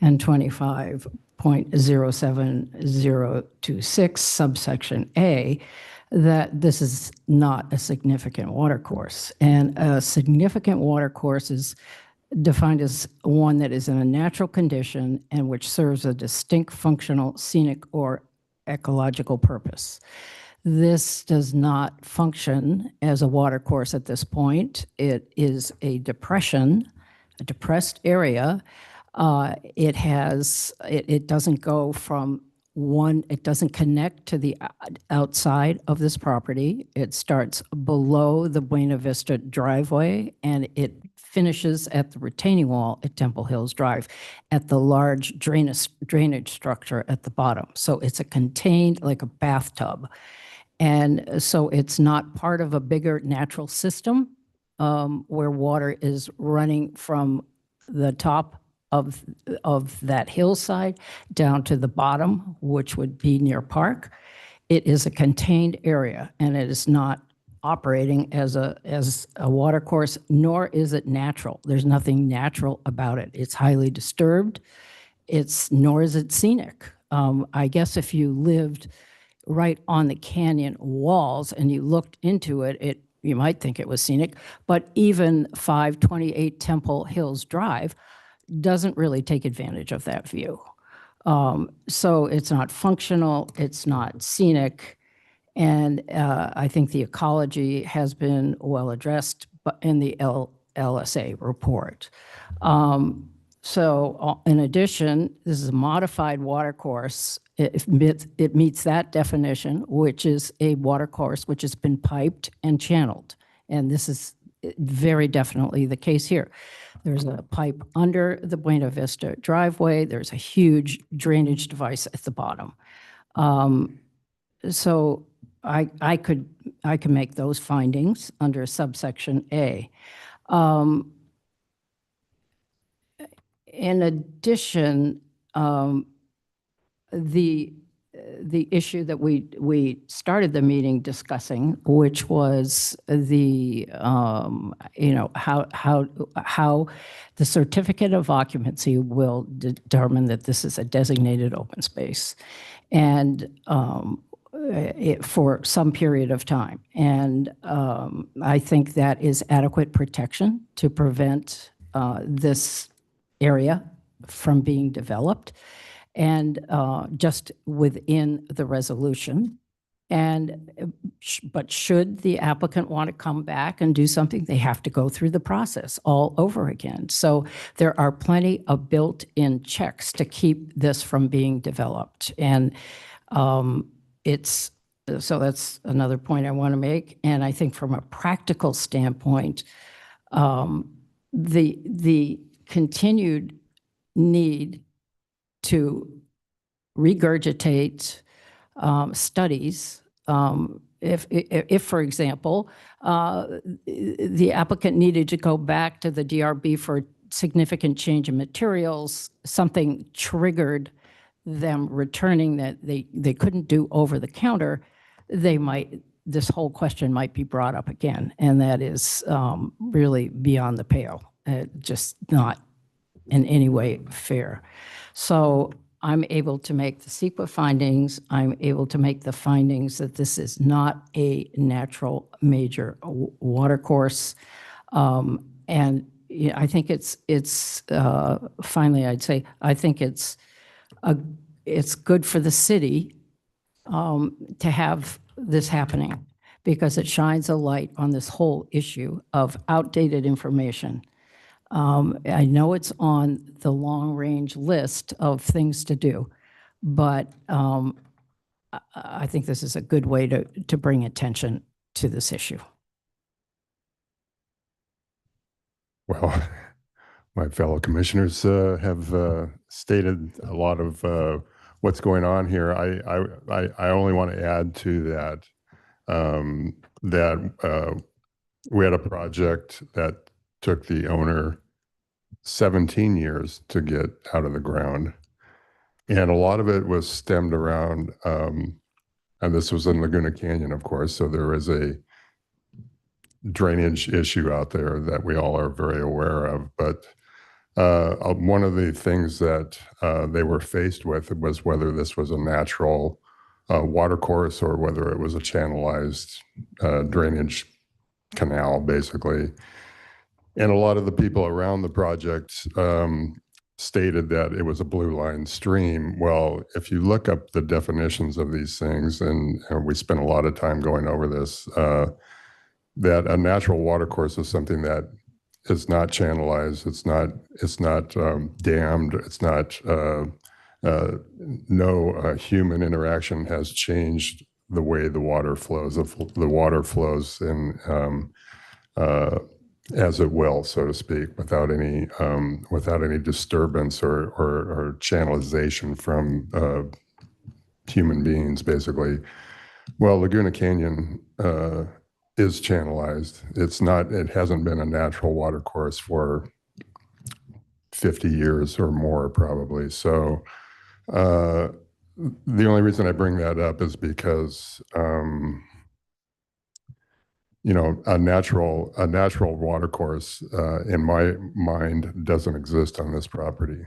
and 25.07026 subsection A, that this is not a significant water course. And a significant water course is defined as one that is in a natural condition and which serves a distinct functional, scenic, or ecological purpose. This does not function as a water course at this point. It is a depression, a depressed area. It doesn't go from One, it doesn't connect to the outside of this property. It starts below the Buena Vista driveway, and it finishes at the retaining wall at Temple Hills Drive at the large drainage structure at the bottom. So it's a contained, like a bathtub. And so it's not part of a bigger natural system where water is running from the top of that hillside down to the bottom, which would be near Park. It is a contained area, and it is not operating as a water course, nor is it natural. There's nothing natural about it. It's highly disturbed. Nor is it scenic. I guess if you lived right on the canyon walls and you looked into it, you might think it was scenic, but even 528 Temple Hills Drive doesn't really take advantage of that view. So it's not functional, it's not scenic, and I think the ecology has been well addressed in the LSA report. So in addition, this is a modified water course. It meets that definition, which is a water course which has been piped and channeled. And this is very definitely the case here. There's a pipe under the Buena Vista driveway. There's a huge drainage device at the bottom. So I could make those findings under subsection A. In addition, the issue that we started the meeting discussing, which was the how the certificate of occupancy will determine that this is a designated open space, and for some period of time. And I think that is adequate protection to prevent this area from being developed, and just within the resolution. And but should the applicant want to come back and do something, they have to go through the process all over again. So there are plenty of built-in checks to keep this from being developed. And so that's another point I want to make. And I think from a practical standpoint, the continued need to regurgitate studies. If, for example, the applicant needed to go back to the DRB for significant change in materials, something triggered them returning that they couldn't do over the counter, this whole question might be brought up again. And that is really beyond the pale, just not in any way fair. So I'm able to make the CEQA findings. I'm able to make the findings that this is not a natural major water course. And I think it's finally, I'd say, I think it's good for the city to have this happening, because it shines a light on this whole issue of outdated information. I know it's on the long-range list of things to do, but I think this is a good way to bring attention to this issue. Well, my fellow commissioners have stated a lot of what's going on here. I only want to add to that that we had a project that took the owner 17 years to get out of the ground. And a lot of it was stemmed around, and this was in Laguna Canyon, of course, so there is a drainage issue out there that we all are very aware of. But one of the things that they were faced with was whether this was a natural water course or whether it was a channelized drainage canal, basically. And a lot of the people around the project stated that it was a blue line stream. Well, if you look up the definitions of these things, and we spent a lot of time going over this, that a natural water course is something that is not channelized, it's not dammed, it's not no human interaction has changed the way the water flows. The water flows in as it will, so to speak, without any disturbance or channelization from human beings, basically. Well, Laguna Canyon is channelized. It hasn't been a natural water course for 50 years or more, probably. So the only reason I bring that up is because a natural water course in my mind doesn't exist on this property.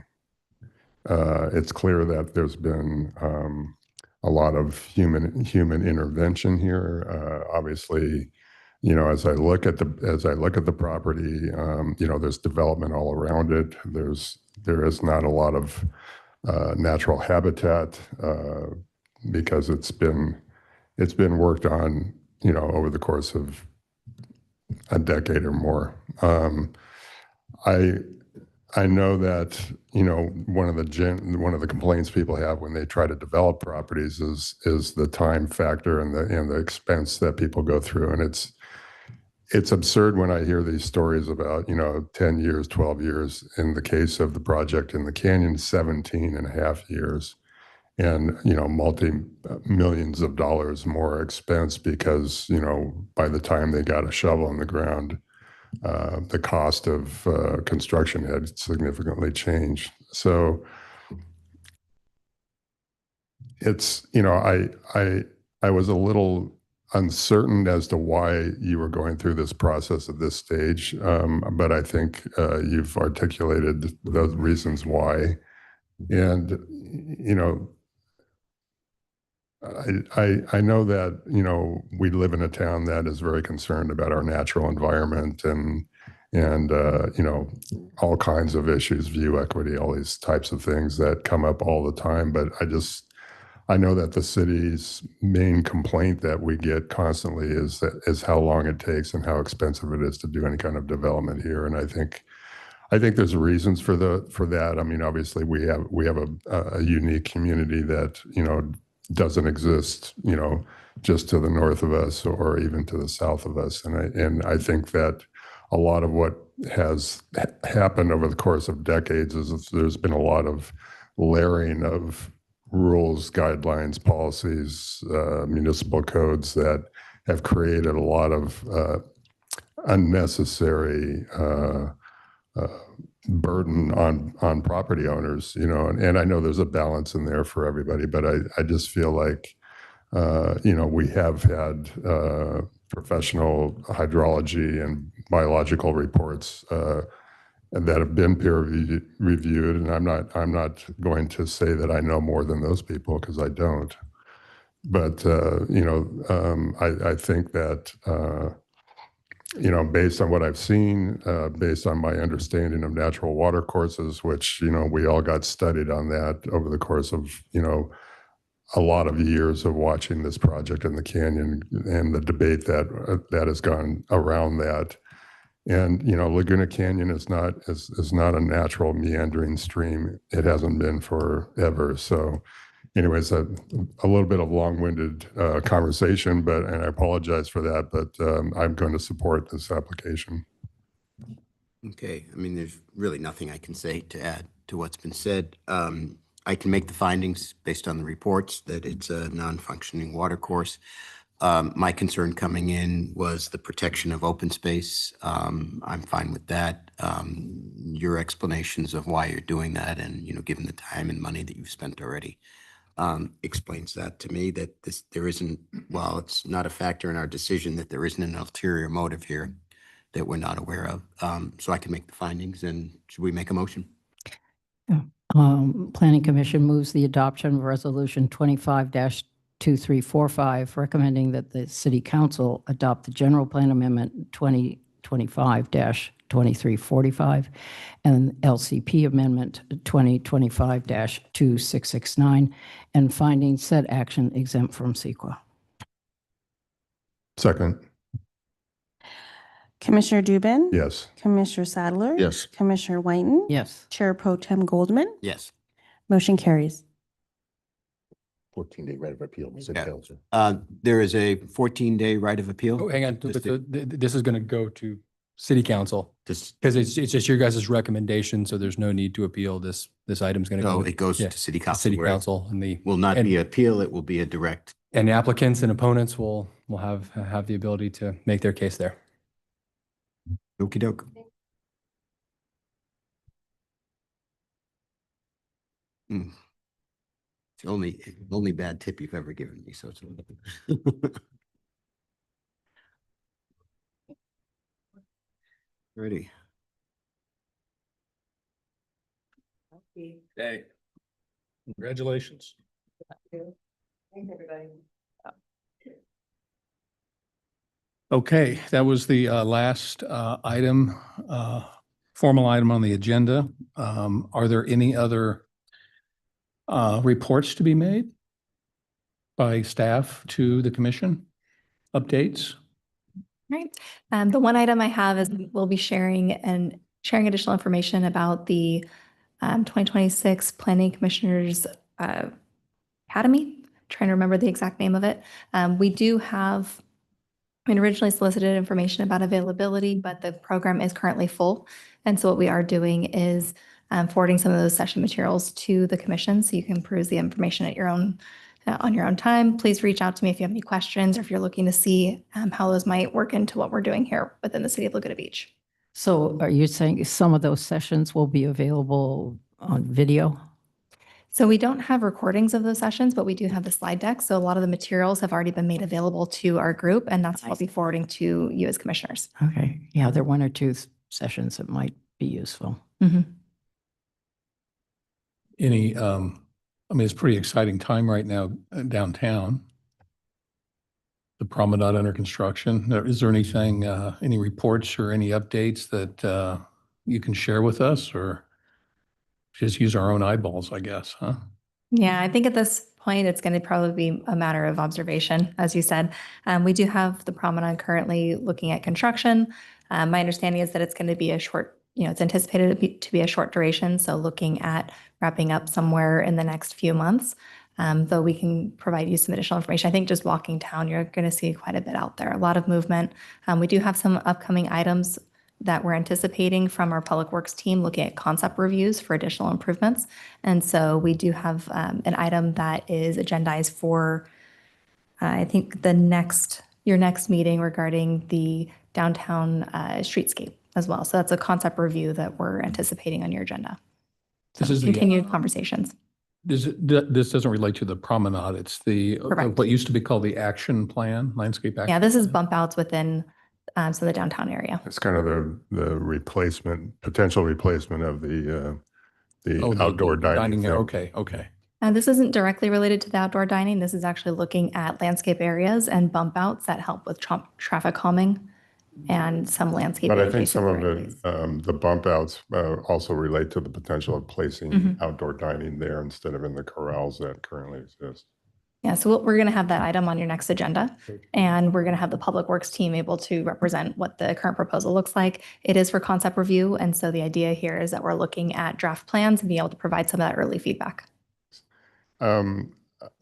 It's clear that there's been a lot of human intervention here. Obviously, as I look at the property, there's development all around it. There is not a lot of natural habitat because it's been worked on, over the course of a decade or more. I know that one of the complaints people have when they try to develop properties is the time factor and the expense that people go through, and it's absurd when I hear these stories about 10 years, 12 years. In the case of the project in the canyon, 17 and a half years, and multi-millions of dollars more expense because by the time they got a shovel in the ground, the cost of construction had significantly changed. So it's, I was a little uncertain as to why you were going through this process at this stage, but I think you've articulated those reasons why. And, I know that, we live in a town that is very concerned about our natural environment and all kinds of issues, view equity, all these types of things that come up all the time. But I know that the city's main complaint that we get constantly is how long it takes and how expensive it is to do any kind of development here. And I think there's reasons for that. I mean, obviously we have a unique community that, doesn't exist, just to the north of us or even to the south of us. And I think that a lot of what has happened over the course of decades is there's been a lot of layering of rules, guidelines, policies, municipal codes that have created a lot of unnecessary burden on property owners, and I know there's a balance in there for everybody, but I just feel like, we have had professional hydrology and biological reports that have been peer reviewed, and I'm not going to say that I know more than those people because I don't. But I think that based on what I've seen, based on my understanding of natural water courses, which we all got studied on that over the course of a lot of years of watching this project in the canyon and the debate that has gone around that. And Laguna Canyon is not a natural meandering stream. It hasn't been forever. So anyways, a little bit of long-winded conversation, and I apologize for that, but I'm going to support this application. Okay, I mean, there's really nothing I can say to add to what's been said. I can make the findings based on the reports that it's a non-functioning water course. My concern coming in was the protection of open space. I'm fine with that. Your explanations of why you're doing that and, given the time and money that you've spent already, explains that to me, that there isn't, while it's not a factor in our decision, that there isn't an ulterior motive here that we're not aware of. So I can make the findings, and should we make a motion? Planning Commission moves the adoption of Resolution 25-2345, recommending that the City Council adopt the General Plan Amendment 2025-2345 and LCP Amendment 2025-2669, and finding said action exempt from CEQA. Second. Commissioner Dubin? Yes. Commissioner Sadler? Yes. Commissioner Whiten? Yes. Chair Pro Tem Goldman? Yes. Motion carries. 14-day right of appeal this Yeah. entails. There is a 14-day right of appeal. Oh, hang on, Just but this is going to go to city council This, because it's just your guys' recommendation, so there's no need to appeal. This item's going to no, go it goes yeah, to city to council. city where it council and the Will not and- be appeal, it will be a direct. and applicants and opponents will have the ability to make their case there. Okey doke. Hmm. It's the only bad tip you've ever given me, so it's. Ready. Hey. Congratulations. Okay, that was the last item, formal item on the agenda. Are there any other reports to be made by staff to the commission? Updates? Right. The one item I have is we'll be sharing additional information about the 2026 Planning Commissioners Academy. Trying to remember the exact name of it. We do have, originally solicited information about availability, but the program is currently full. And so what we are doing is forwarding some of those session materials to the commission so you can peruse the information at your own on your own time. Please reach out to me if you have any questions or if you're looking to see how those might work into what we're doing here within the city of Laguna Beach. So are you saying some of those sessions will be available on video? So we don't have recordings of those sessions, but we do have the slide deck. So a lot of the materials have already been made available to our group, and that's what I'll be forwarding to you as commissioners. Okay, yeah, there are one or two sessions that might be useful. Any, I mean, it's a pretty exciting time right now downtown. The promenade under construction. Is there anything, any reports or any updates that you can share with us, or just use our own eyeballs, I guess, huh? Yeah, I think at this point, it's going to probably be a matter of observation, as you said. We do have the promenade currently looking at construction. My understanding is that it's going to be a short, it's anticipated to be a short duration. So looking at wrapping up somewhere in the next few months, though we can provide you some additional information. I think just walking town, you're going to see quite a bit out there, a lot of movement. We do have some upcoming items that we're anticipating from our Public Works team looking at concept reviews for additional improvements. And so we do have an item that is agendized for, I think, your next meeting regarding the downtown streetscape as well. So that's a concept review that we're anticipating on your agenda. This So is the- continued conversations. This doesn't relate to the promenade. It's the, Correct. what used to be called the action plan, landscape action. Yeah, this is plan. bump outs within some of the downtown area. It's kind of the replacement, potential replacement of the Oh, the outdoor dining. area. thing. Okay. This isn't directly related to the outdoor dining. This is actually looking at landscape areas and bump outs that help with traffic calming and some landscape. But I think some of the bump outs also relate to the potential of placing outdoor dining there instead of in the corrals that currently exist. Yeah, so we're going to have that item on your next agenda, and we're going to have the Public Works team able to represent what the current proposal looks like. It is for concept review, and so the idea here is that we're looking at draft plans and be able to provide some of that early feedback.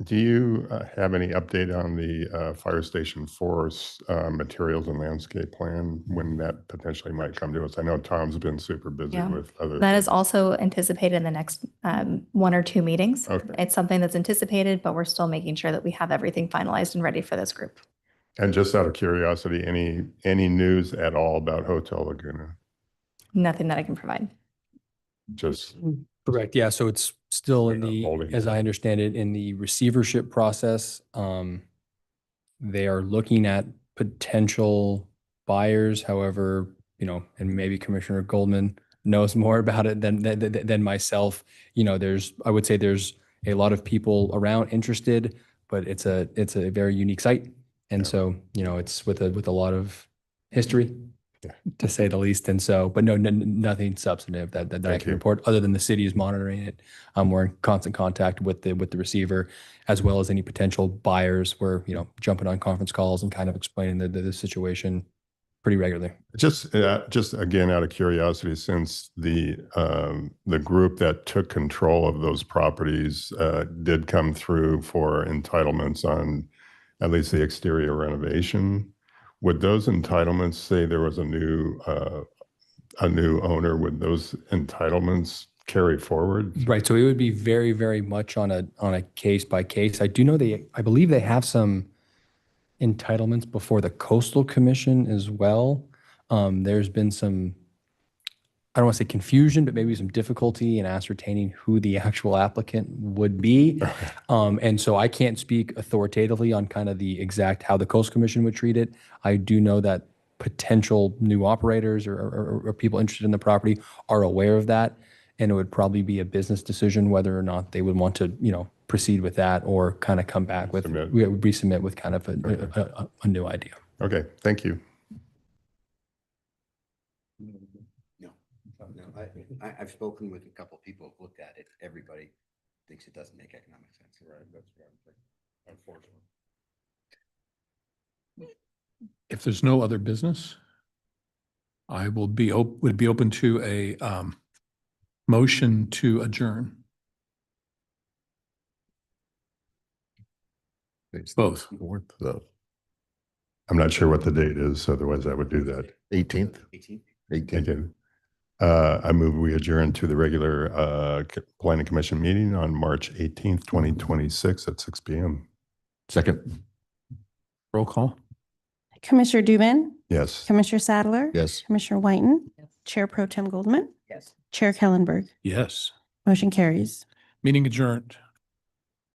Do you have any update on the fire station forest materials and landscape plan, when that potentially might come to us? I know Tom's been super busy Yeah. with other. That is also anticipated in the next 1 or 2 meetings. Okay. It's something that's anticipated, but we're still making sure that we have everything finalized and ready for this group. And just out of curiosity, any news at all about Hotel Laguna? Nothing that I can provide. Just Correct. Yeah. So it's still in Yeah, holding. as I understand it, in the receivership process. They are looking at potential buyers. However, and maybe Commissioner Goldman knows more about it than myself. I would say there's a lot of people around interested, but it's a very unique site. And so, it's with a lot of history, to say the least. And so, but nothing substantive that I Thank can you. report, other than the city is monitoring it. We're in constant contact with the receiver, as well as any potential buyers. We're, jumping on conference calls and kind of explaining the situation pretty regularly. Just again, out of curiosity, since the group that took control of those properties did come through for entitlements on at least the exterior renovation, would those entitlements say there was a new owner? Would those entitlements carry forward? Right. So it would be very, very much on a case by case. I do know I believe they have some entitlements before the Coastal Commission as well. There's been some, I don't want to say confusion, but maybe some difficulty in ascertaining who the actual applicant would be. And so I can't speak authoritatively on kind of the exact how the Coastal Commission would treat it. I do know that potential new operators or people interested in the property are aware of that. And it would probably be a business decision whether or not they would want to, proceed with that or kind of come back with, resubmit with kind of a new idea. Okay, thank you. No, I've spoken with a couple people who've looked at it. Everybody thinks it doesn't make economic sense. Right, that's what I'm thinking, unfortunately. If there's no other business, I would be open to a motion to adjourn. Both. I'm not sure what the date is, otherwise I would do that. 18th. 18th. I move we adjourn to the regular Planning Commission meeting on March 18th, 2026 at 6 p.m. Second. Roll call. Commissioner Dubin, Yes. Commissioner Sadler. Yes. Commissioner Whiten. Yes. Chair Pro Tem Goldman. Yes. Chair Kellenberg. Yes. Motion carries. Meeting adjourned.